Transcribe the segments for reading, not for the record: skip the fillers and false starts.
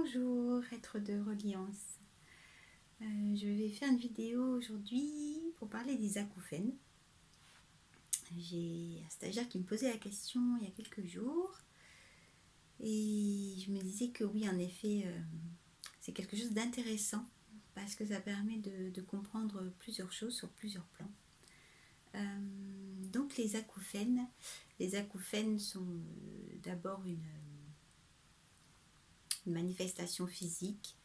Bonjour, être de reliance. Je vais faire une vidéo aujourd'hui pour parler des acouphènes. J'ai un stagiaire qui me posait la question il y a quelques jours et je me disais que oui, en effet, c'est quelque chose d'intéressant parce que ça permet de comprendre plusieurs choses sur plusieurs plans. Donc les acouphènes sont d'abord une manifestation physique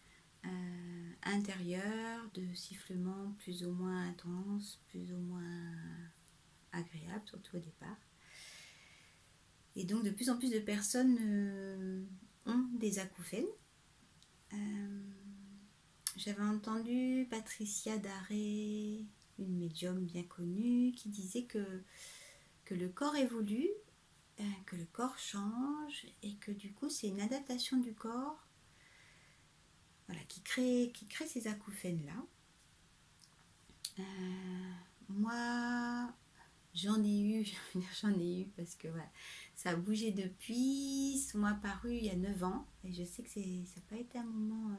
intérieure de sifflements plus ou moins intenses, plus ou moins agréables, surtout au départ. Et donc de plus en plus de personnes ont des acouphènes. J'avais entendu Patricia Daré, une médium bien connue, qui disait que le corps évolue, que le corps change et que du coup c'est une adaptation du corps, voilà, qui crée ces acouphènes-là. Moi, j'en ai eu parce que voilà, ça a bougé depuis. Ça m'a apparu il y a 9 ans et je sais que ça n'a pas été un moment,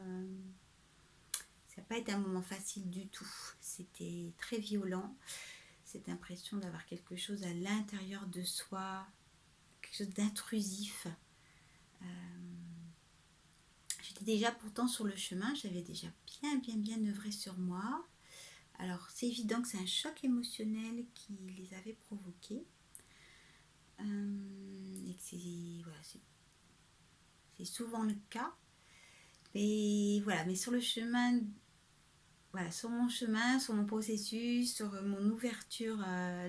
ça n'a pas été un moment facile du tout. C'était très violent, cette impression d'avoir quelque chose à l'intérieur de soi, quelque chose d'intrusif. J'étais déjà pourtant sur le chemin, j'avais déjà bien œuvré sur moi. Alors c'est évident que c'est un choc émotionnel qui les avait provoqués. Et que c'est souvent le cas. Mais voilà, mais sur le chemin, voilà, sur mon chemin, sur mon processus, sur mon ouverture,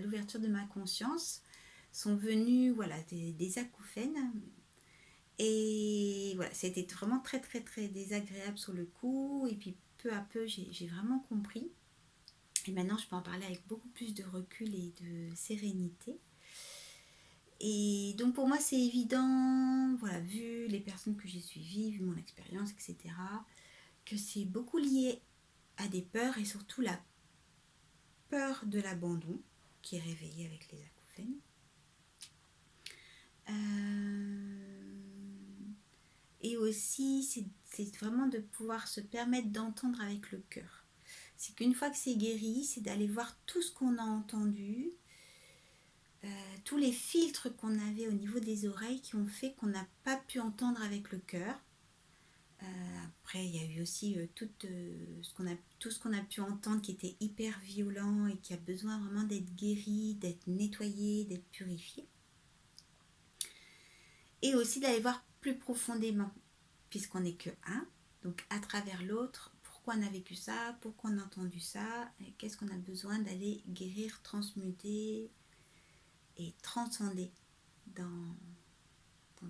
l'ouverture de ma conscience, sont venus voilà, des acouphènes. Et voilà, c'était vraiment très désagréable sur le coup. Et puis peu à peu, j'ai vraiment compris. Et maintenant, je peux en parler avec beaucoup plus de recul et de sérénité. Et donc pour moi c'est évident, voilà, vu les personnes que j'ai suivies, vu mon expérience, etc., que c'est beaucoup lié à des peurs et surtout la peur de l'abandon qui est réveillée avec les acouphènes. Et aussi c'est vraiment de pouvoir se permettre d'entendre avec le cœur. C'est qu'une fois que c'est guéri, c'est d'aller voir tout ce qu'on a entendu, tous les filtres qu'on avait au niveau des oreilles qui ont fait qu'on n'a pas pu entendre avec le cœur. Après, il y a eu aussi tout ce qu'on a pu entendre qui était hyper violent et qui a besoin vraiment d'être guéri, d'être nettoyé, d'être purifié. Et aussi d'aller voir plus profondément, puisqu'on n'est que un, donc à travers l'autre, pourquoi on a vécu ça, pourquoi on a entendu ça, et qu'est-ce qu'on a besoin d'aller guérir, transmuter et transcender dans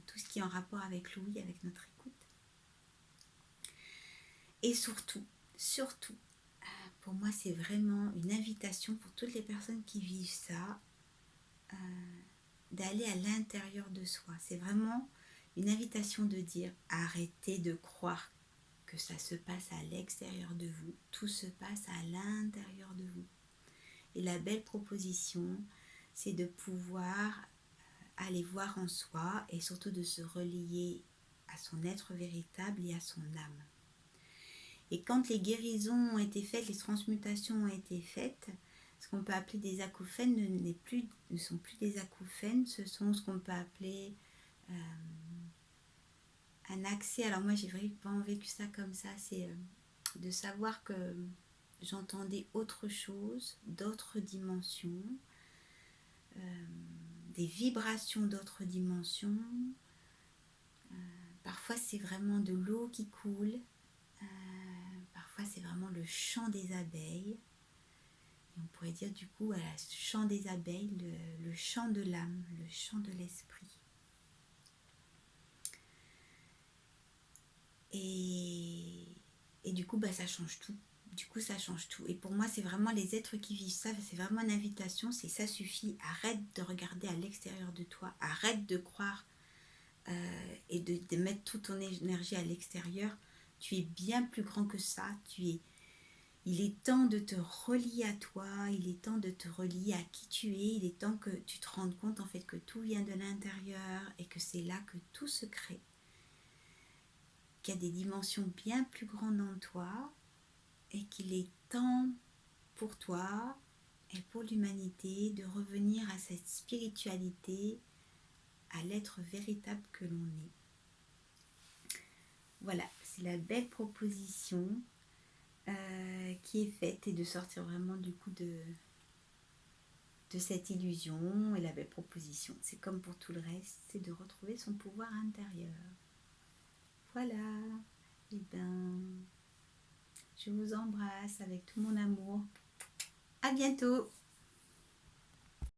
tout ce qui est en rapport avec l'ouïe, avec notre écoute. Et surtout, pour moi, c'est vraiment une invitation pour toutes les personnes qui vivent ça, d'aller à l'intérieur de soi. C'est vraiment une invitation de dire arrêtez de croire que ça se passe à l'extérieur de vous. Tout se passe à l'intérieur de vous. Et la belle proposition, c'est de pouvoir aller voir en soi et surtout de se relier à son être véritable et à son âme. Et quand les guérisons ont été faites, les transmutations ont été faites, ce qu'on peut appeler des acouphènes ne sont plus des acouphènes, ce sont ce qu'on peut appeler un accès. Alors moi j'ai vraiment vécu ça comme ça, c'est de savoir que j'entendais autre chose, d'autres dimensions, des vibrations d'autres dimensions. Parfois c'est vraiment de l'eau qui coule, parfois c'est vraiment le chant des abeilles. Et on pourrait dire du coup, le chant des abeilles, le chant de l'âme, le chant de l'esprit. Et du coup, ça change tout. Ça change tout. Et pour moi, c'est vraiment les êtres qui vivent ça, c'est vraiment une invitation, c'est ça suffit. Arrête de regarder à l'extérieur de toi, arrête de croire et de mettre toute ton énergie à l'extérieur. Tu es bien plus grand que ça, il est temps de te relier à toi, il est temps de te relier à qui tu es, il est temps que tu te rendes compte en fait que tout vient de l'intérieur et que c'est là que tout se crée. qu'il y a des dimensions bien plus grandes en toi et qu'il est temps pour toi et pour l'humanité de revenir à cette spiritualité, à l'être véritable que l'on est. Voilà, c'est la belle proposition qui est faite, et de sortir vraiment du coup de cette illusion. Et la belle proposition, c'est comme pour tout le reste, c'est de retrouver son pouvoir intérieur. Voilà, et ben je vous embrasse avec tout mon amour. À bientôt.